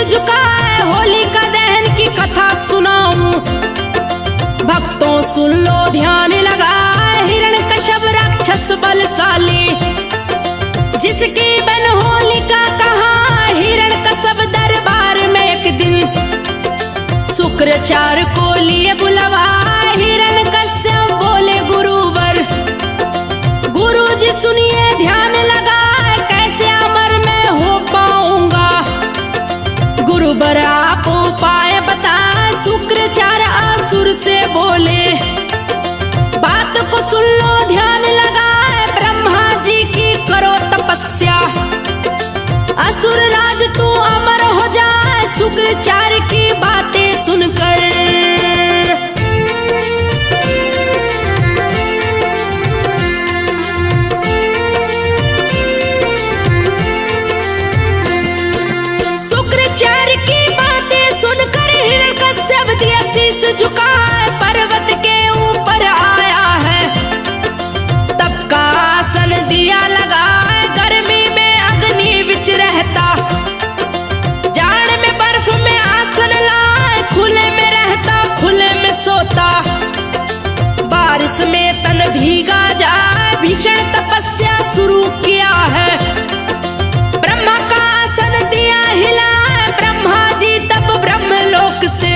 झुकाए होलिका दहन की कथा सुनाऊं। भक्तों सुन लो ध्यान लगाए, हिरण्यकश्यप राक्षस बलशाली, जिसकी बन होलिका कहा हिरण्यकश्यप दरबार में एक दिन शुक्राचार्य को लिए बुलवा। हिरण्यकश्यप बोले गुरुवर, गुरुजी सुनिए ध्यान लगाए, कैसे अमर मैं हो पाऊंगा। गुरुवर आप उपाय बताए, शुक्राचार्य असुर से बोले, बात को सुन लो ध्यान लगाए, ब्रह्मा जी की करो तपस्या, असुर राज तू अमर हो जाए। शुक्राचार्य की बातें सुनकर शुक्राचार्य की बातें सुनकर हिरण्यकश्यप दिया शीश झुकाए, पर्वत के ऊपर आया है, तब का आसन दिया लगाए, गर्मी में अग्नि बिच रहता, जाड़ में बर्फ में आसन लाए, खुले में रहता खुले में सोता, बारिश में तन भीगा जाए, भीषण तपस्या शुरू किया है, ब्रह्मा का आसन दिया हिला, ब्रह्मा जी तब ब्रह्मलोक से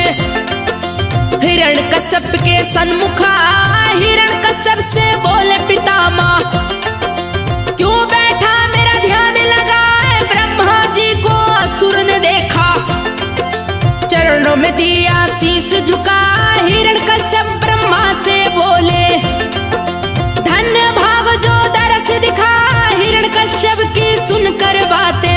हिरण्यकश्यप के सन्मुख आए। हिरण्यकश्यप से बोले पितामह, क्यों बैठा मेरा ध्यान लगाए। ब्रह्मा जी को असुर ने देखा, चरणों में दिया शीश झुका। हिरण्यकश्यप ब्रह्मा से बोले, धन्य भाव जो दरस दिखा। हिरण्यकश्यप की सुनकर बातें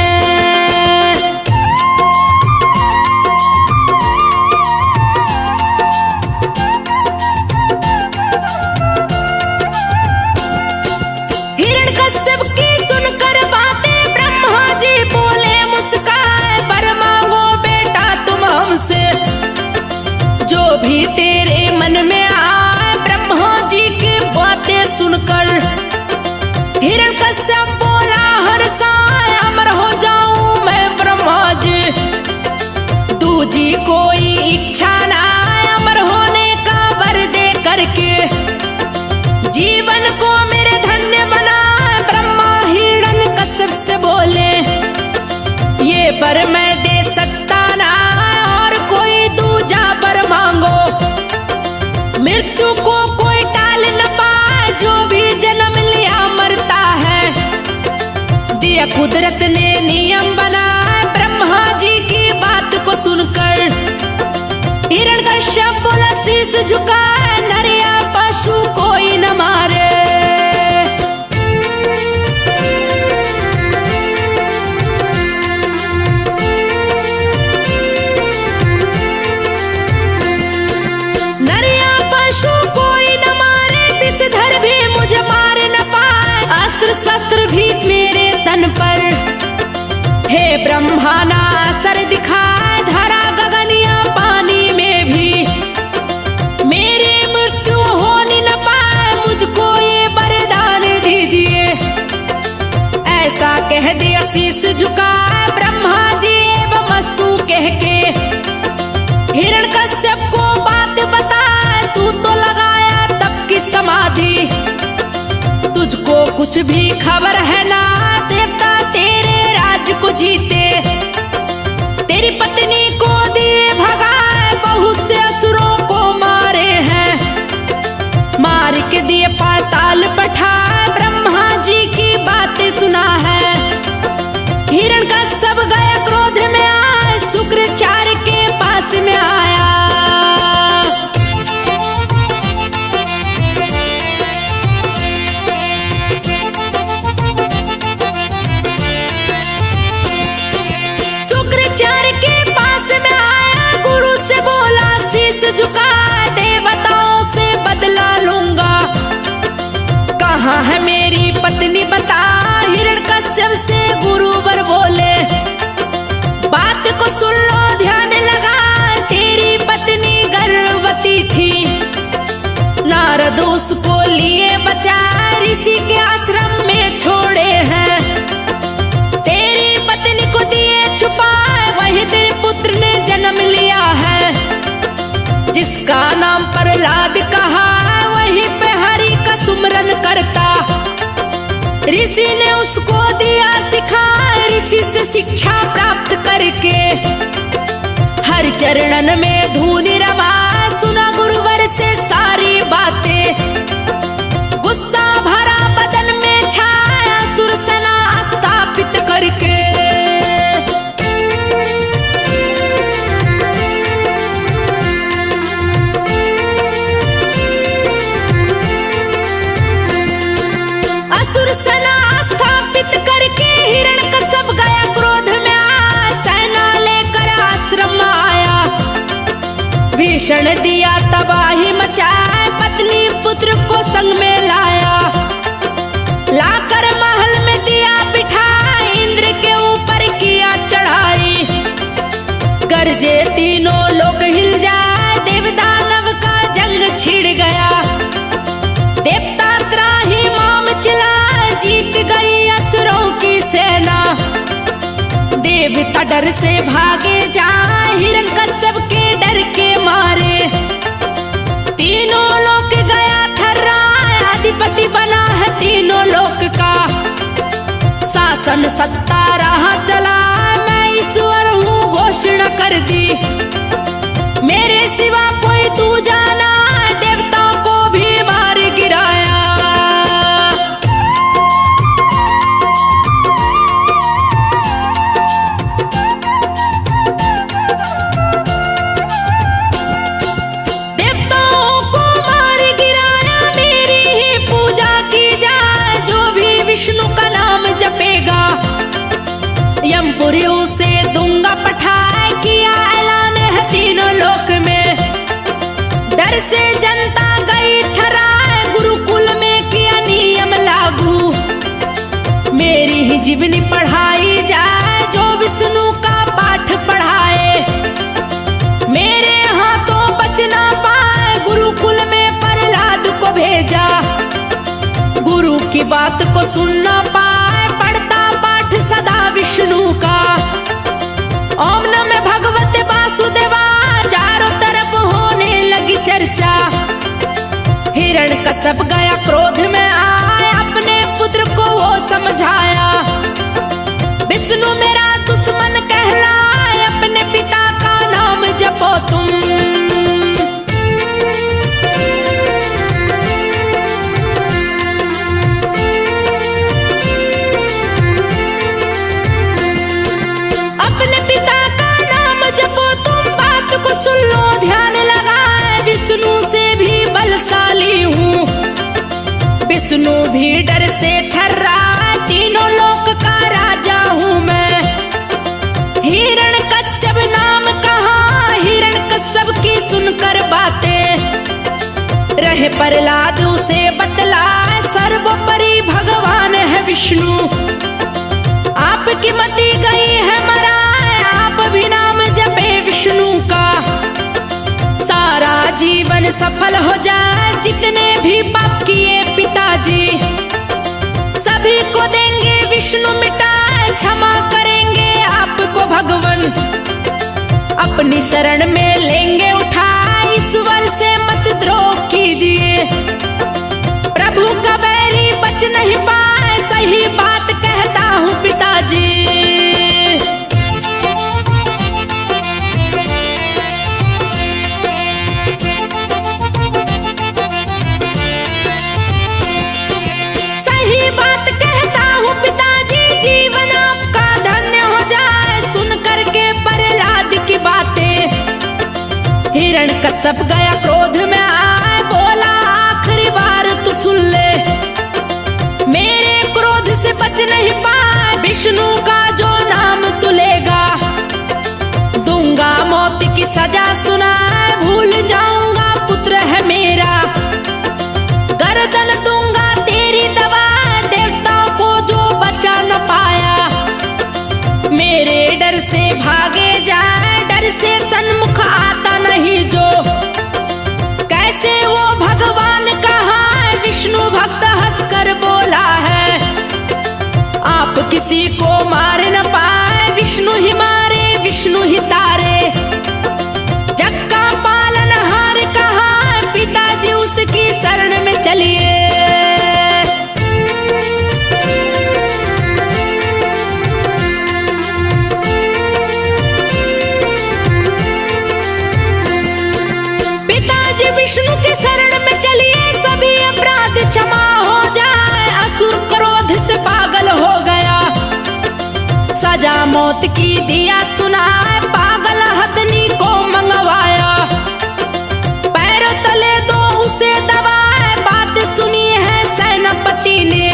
जो भी तेरे मन में आए, ब्रह्मा जी की बातें सुनकर हिरण्यकश्यप बोला, हर साय अमर हो जाऊं मैं ब्रह्मा जी, दूजी कोई इच्छा ना अमर होने का वर दे करके, जीवन को मेरे धन्य बना। ब्रह्मा हिरण्यकश्यप से बोले, ये वर मैं दे सकता ना, मांगो मृत्यु को कोई टाल न पाए, जो भी जन्म लिया मरता है, दिया कुदरत ने नियम बनाया। ब्रह्मा जी की बात को सुनकर हिरण्यकश्यप बोला, शीश झुकाए, नर या पशु कोई न मारे। शस्त्र भी मेरे तन पर, हे ब्रह्मा ना असर दिखाए, धरा गगन या पानी में भी मेरी मृत्यु होनी न पाए, मुझको ये वरदान दीजिए। ऐसा कह दिया शीश झुकाए, ब्रह्मा जी एवं अस्तु कह के हिरण्यकश्यप को बात बताए, तू तो लगाया तप की समाधि, तुझको कुछ भी खबर है ना, देवता तेरे राज को जीते, तेरी पत्नी को दिए भगाए, बहुत से असुरों को मारे हैं, मार के दिए पाताल पठाए। ब्रह्मा जी की बातें सुना है, हिरण्यकश्यप गया क्रोध में आए, शुक्राचार्य के पास में आया। झुका देवताओं से बदला लूंगा, कहाँ है मेरी पत्नी बता। हिरण्यकश्यप से गुरुवर बोले, बात को सुन लो ध्यान लगा, तेरी पत्नी गर्भवती थी, नारद उसको लिए बचा, ऋषि के आश्रम में छोड़े हैं, तेरी पत्नी को दिए छुपाए, वही तेरे ऋषि ने उसको दिया सिखा, ऋषि से शिक्षा प्राप्त करके हर चरणन में धूनि रमा, सुना गुरुवर से सारी बातें। गुस्सा भरा बदन में छाया, सुरसेना स्थापित करके सुरसेना स्थापित करके हिरण्यकश्यप गया क्रोध में आ, सेना लेकर आश्रम आया। भीषण दिया तबाही मचाए, पत्नी पुत्र को संग में लाया। लाकर महल में दिया बिठाए, इंद्र के ऊपर किया चढ़ाई। गरजे तीनों लोग हिल जाए, देव दानव का जंग छिड़ गया। देवता त्राहिमाम चिल्लाए, जीत गई असुरों की सेना। देवता डर से भागे जाए, हिरण्यकश्यप के डर के मारे। तीनों लोक गया थर्राए, अधिपति बना है तीनों लोक का। शासन सत्ता रहा चला, मैं ईश्वर हूँ घोषणा कर दी। मेरे सिवा कोई तू जाना, देवताओं को भी मार गिराया। विष्णु का नाम जपेगा, यमपुरी उसे दूंगा पठाए, किया ऐलान है तीनों लोक में। डर से जनता गई ठहराए, गुरुकुल में किया नियम लागू। मेरी ही जीवनी पढ़ाई जाए, जो विष्णु का पाठ पढ़ाए। मेरे हाथों बच ना पाए, गुरुकुल में प्रहलाद को भेजा। गुरु की बात को सुनना पाए, पढ़ता पाठ सदा विष्णु का। ओम नमः भगवते वासुदेवा, चारों तरफ होने लगी चर्चा। हिरण्यकश्यप गया क्रोध में आए, अपने पुत्र को वो समझाया। विष्णु मेरा दुश्मन कहलाए, अपने पिता का नाम जपो तुम। सुन लो ध्यान लगाए, विष्णु से भी बलशाली हूँ। विष्णु भी डर से थर्रा, तीनों लोक का राजा हूँ मैं। हिरण्यकश्यप नाम कहा, हिरण्यकश्यप की सुनकर बातें। रहे प्रहलाद उसे बतलाए, सर्वोपरि भगवान है विष्णु। आपकी मति गई है मराए, आप भी नाम जपे विष्णु का। सारा जीवन सफल हो जाए, जितने भी पाप किए पिताजी। सभी को देंगे विष्णु मिटाए, क्षमा करेंगे आपको भगवान। अपनी शरण में लेंगे उठाए, ईश्वर से मत द्रोह कीजिए। प्रभु का बैरी बच नहीं पाए, सही बात कहता हूँ पिताजी। हिरण्यकश्यप गया क्रोध में आए, बोला आखिरी बार तू सुन ले। मेरे क्रोध से बच नहीं पाए, विष्णु का जो नाम तू लेगा। दूंगा मौत की सजा सुना, भूल जाऊंगा पुत्र है मेरा। गर्दन दूंगा तेरी दबा, देवताओं को जो बचा न पाया। मेरे डर से भागे जाए, डर से सन्मुख आता नहीं जो। कैसे वो भगवान कहा, विष्णु भक्त हंसकर बोला है। आप किसी को मार न पाए, विष्णु ही मारे विष्णु ही तारे। जग का पालनहार कहा, पिताजी उसकी शरण में चलिए। मौत की दिया सुनाए, पागल हथनी को मंगवाया, पैरों तले दो उसे दबाए। बात सुनी है सेनापति ने,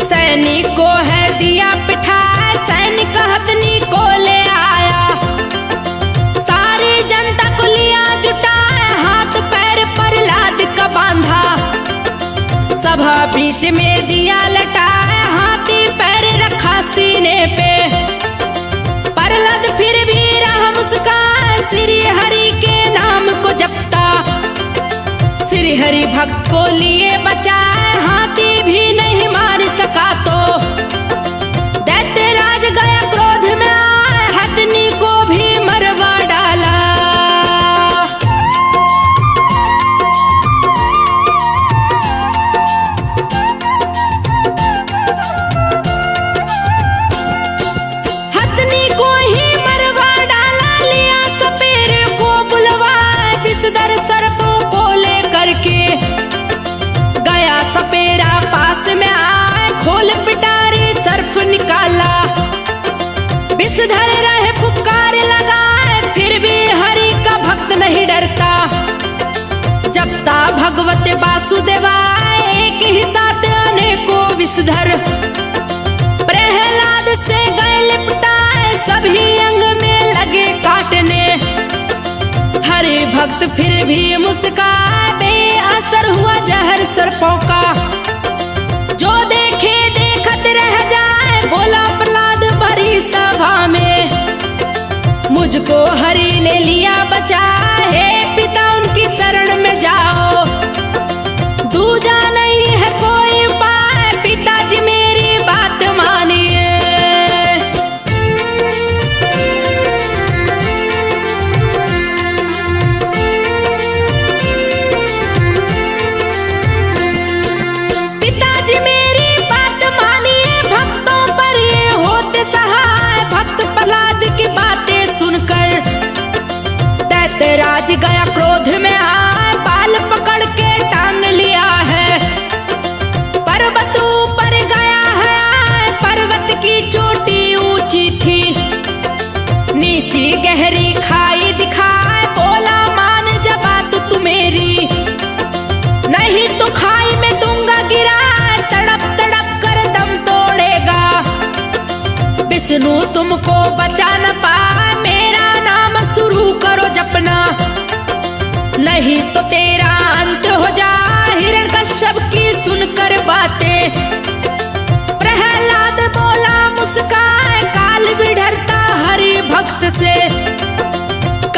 सैनिक को है दिया पिठाए, सैनिक हथनी को ले आया। सारी जनता को लिया जुटाए, हाथ पैर पर लाद का बांधा, सभा बीच में दिया लटाए, हाथी पैर रखा सीने पे। प्रहलाद फिर भी रहा मुस्कान, श्री हरि के नाम को जपता, श्री हरि भक्त को लिए बचाए, हाथी भी नहीं मार सका तो। दैत्यराज गया क्रोध में आए, हथनी को भी मरवा डाला। हथनी को ही मरवा डाला, लिया सपेरे को बुलवाए, विषधर सर्प को लेकर के गया सपेरा पास में आए, खोल पिटारी सर्प निकाला। विषधर रहे पुकार लगाए, फिर भी हरि का भक्त नहीं डरता, जपता भगवत वासुदेवाय, एक ही साथ अनेकों विषधर। प्रहलाद से गए लिपटाए, सभी अंग में लगे काटने, हरि भक्त फिर भी मुस्काए, बेअसर हुआ जहर सर्पों का। जो देखे देखत रह जाए, बोला प्रहलाद भरी सभा में, मुझको हरि ने लिया बचा, हे पिता उनकी शरण में जाओ, दूजा नहीं है कोई उपाय, पिताजी मेरी बात मानिए। पिताजी मेरी बात मानिए, भक्तों पर ये होते सहाय। भक्त प्रहलाद की बातें सुनकर दैत्यराज गया क्रोध में आए, बाल पकड़ के टांग लिया है, पर्वत ऊपर गया है। पर्वत की चोटी ऊंची थी, नीची गहरी खाई दिखाए, बोला मान जा बात तू मेरी, नहीं तो खाई में दूंगा गिरा, तड़प तड़प कर दम तोड़ेगा। विष्णु तुमको बचा न पाए, मेरा नाम शुरू करो जपना, नहीं तो तेरा अंत हो जाए। हिरण्यकश्यप की सुनकर बातें प्रहलाद बोला मुस्काए, काल भी डरता हरि भक्त से,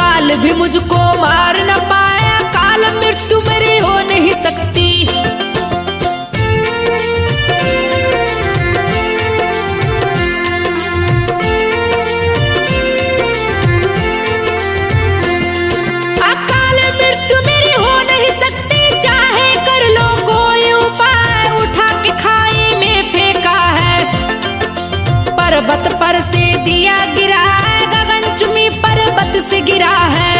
काल भी मुझको मार न पाया, काल मृत्यु मेरी हो नहीं सकती। अकाल मृत्यु मेरी हो नहीं सकती, चाहे कर लो कोई उपाय, उठा के खाई में फेंका है, पर्वत पर से दिया गिरा है, गगनचुंबी पर्वत से गिरा है।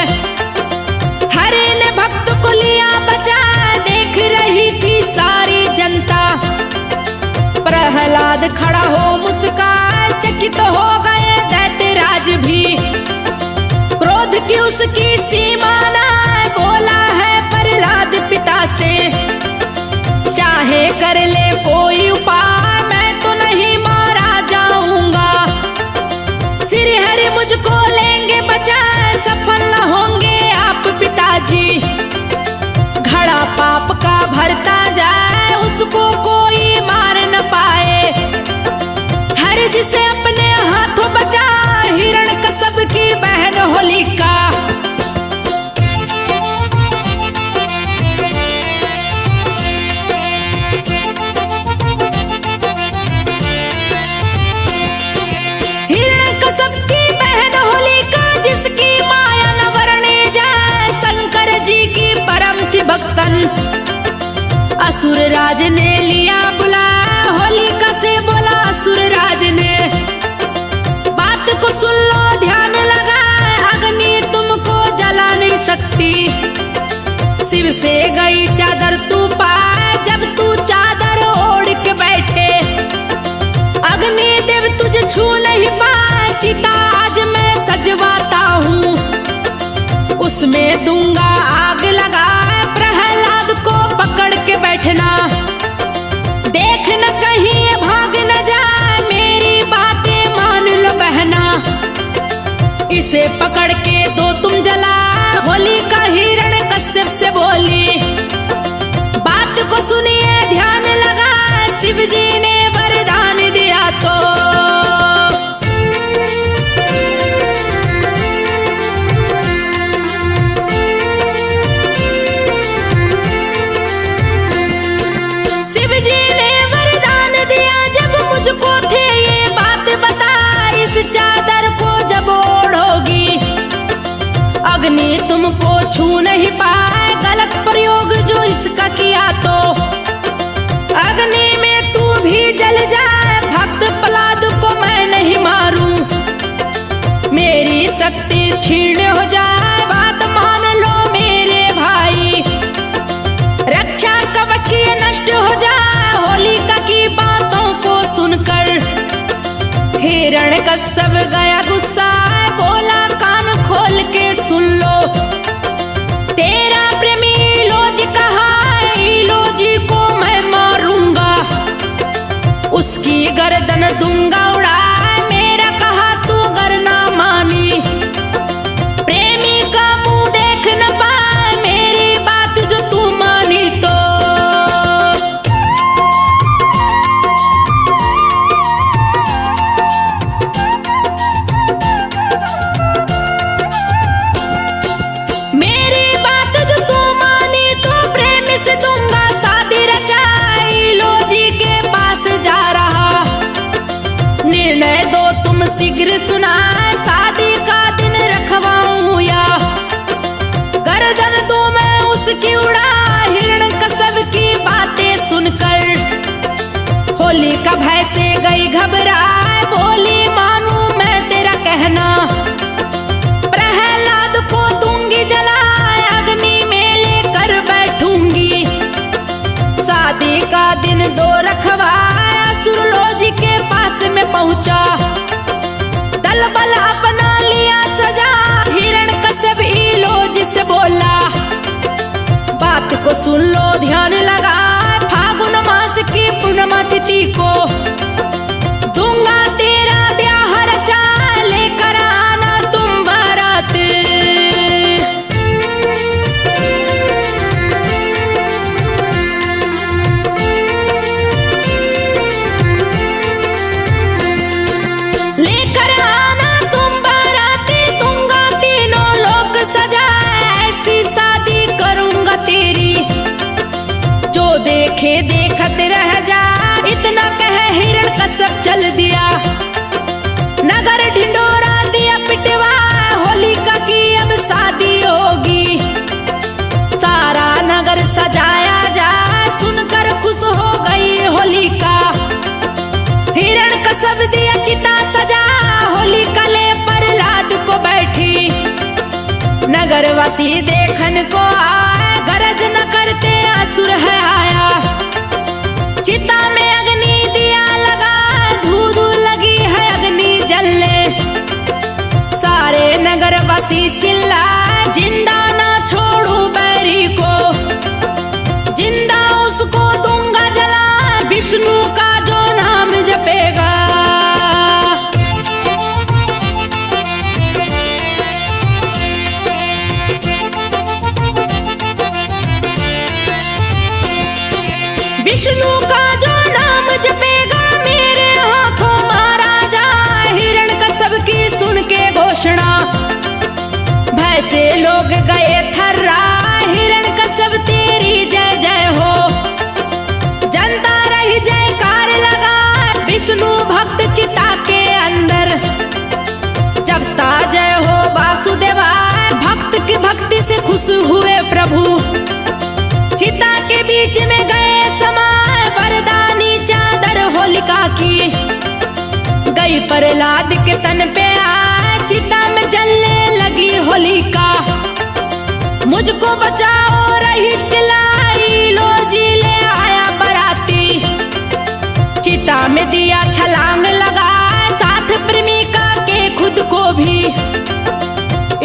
हरि ने भक्त को लिया बचा, देख रही थी सारी जनता, प्रहलाद खड़ा हो मुस्काए, चकित हो गए दैत्यराज भी, क्रोध की उसकी सीमा ना, बोला है प्रहलाद पिता से, चाहे कर ले कोई उपाय, मैं तो नहीं मारा जाऊंगा, श्री हरि मुझको लेंगे बचा, सफल न होंगे आप पिताजी। घड़ा पाप का भरता जाए, उसको कोई मार न पाए, हरि जिसे अपने हाथों बचा, हिरण्यकश्यप की बहन होलिका। हिरण्यकश्यप की बहन होलिका, जिसकी माया न वर्णी जाए, शंकर जी इसे पकड़ के दो तुम जला। होलिका हिरण्यकश्यप से बोली, बात को सुनिए ध्यान लगा, शिव जी ने वरदान दिया तो। शिव जी ने वरदान दिया जब मुझको थे ये बात बता, इस चादर को जब ओढ़ोगी अग्नि तुमको छू नहीं पाए। गलत प्रयोग जो इसका किया तो अग्नि में तू भी जल जाए। भक्त प्रहलाद को मैं नहीं मारूं, मेरी शक्ति क्षीण हो जाए। बात मान लो मेरे भाई, रक्षा कवच ये नष्ट हो जाए। होलिका की बातों को सुनकर हिरण्यकश्यप गया गुस्सा, बोला कान खोल के सुन लो, तेरा प्रेमी इलोज कहा, इलोजी को मैं मारूंगा, उसकी गर्दन दूंगा उड़ा। मेरा कहा तू गर ना मानी, प्रेमी का मुंह देख न पाए, मेरी बात जो तू मानी तो। मेरी बात जो तू मानी तो प्रेमी से दूंगा शादी रचाई। इलोजी के पास जा रहा, निर्णय दो तुम शीघ्र सुनाए, शादी का दिन रखवाऊं या गर्दन दूं मैं उसकी उड़ा। हिरण्यकश्यप की बातें सुनकर होलिका भय से गई घबराए, बोली मानू मैं तेरा कहना, प्रहलाद को दूंगी जलाए, अग्नि में लेकर बैठूंगी, शादी का दिन दो रखवाए। असुरलोजी के पास में पहुंचा, दल बल अपना लिया सजा। हिरण्यकश्यप इलोजी से बोला, बात को सुन लो ध्यान लगा, फागुन मास की पूर्णिमा तिथि को दूंगा तेरा ब्याह रचा, लेकर आना तुम बारात। लेकर आना तुम बाराती, दूंगा तीनों लोक सजा, ऐसी शादी करूंगा तेरी, जो देखे देखत रह जा। इतना कह हिरण्यकश्यप चल दिया, नगर ढिंडोरा दिया पिटवा। होलिका की अब शादी होगी, सारा नगर सजाया जा, सुनकर खुश हो गई होलिका। हिरण्यकश्यप दिया चिता सजा, होलिका ले प्रहलाद को बैठी, नगरवासी देखन को आए, गरज न करते असुर है आया। चिता में अग्नि दिया लगा, धू धू लगी है अग्नि जलने, सारे नगरवासी चिल्लाए, जिंदा ना छोड़ू बैरी को, जिंदा उसको दूंगा जला, विष्णु का जो नाम जपेगा। विष्णु का जो नाम जपेगा, मेरे हाथों मारा जाए। हिरण्यकश्यप की सुन के घोषणा, भय से लोग गए थर्रा। हिरण्यकश्यप तेरी जय जय हो, जनता रही जयकार लगा। विष्णु भक्त चिता के अंदर जपता जय हो वासुदेवा, भक्त की भक्ति से खुश हुए प्रभु, चिता के बीच में गए समाए। वरदानी चादर होलिका की गई प्रहलाद के तन पे आए, चिता में जलने लगी होलिका, मुझको बचाओ रही चिल्लाई। लोजी ले आया बराती, चिता में दिया छलांग लगा, साथ प्रेमिका के खुद को भी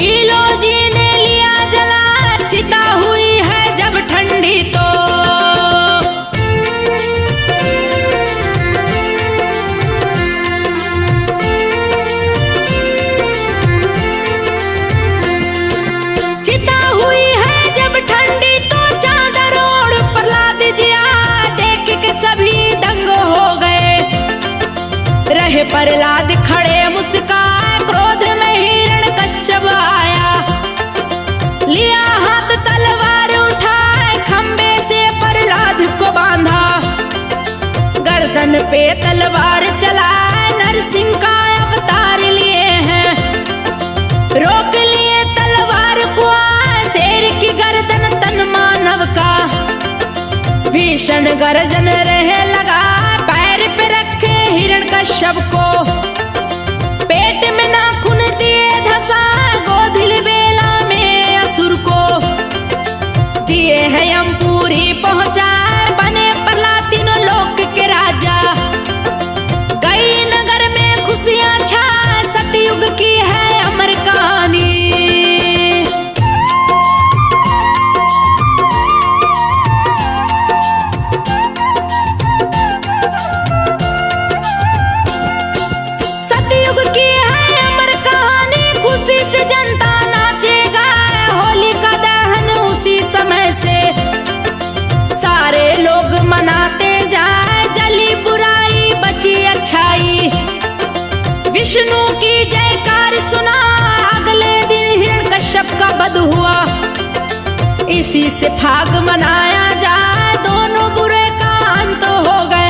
इलोजी ने लिया जला। चिता हुई है जब ठंडी तो प्रहलाद खड़े मुस्काए, क्रोध में हिरण्यकश्यप आया। लिया हाथ तलवार उठाए, खंबे से प्रहलाद को बांधा। गर्दन पे तलवार चलाए, नरसिंह का अवतार लिए हैं। रोक लिए तलवार को, शेर की गर्दन तन मानव का। भीषण गर्जन रहे लगा, पैर पे रखे हिरण्यकश्यप को। पेट में नाखून दिए धसा, गोधिल बेला में असुर को। दिए है यमपुरी पहुंचाए, बने प्रहलाद तीनों लोक के राजा। गई नगर में खुशियां छाए, सतयुग की है अमर कहानी। सतयुग की है अमर कहानी, खुशी से जनता नाचेगा। होलिका दहन उसी समय से सारे लोग मनाते जाए। जली बुराई बची अच्छाई, विष्णु की जयकार सुना। अगले दिन हिरण्यकश्यप का वध हुआ, इसी से फाग मनाया जाए। दोनों बुरे का अंत हो गया।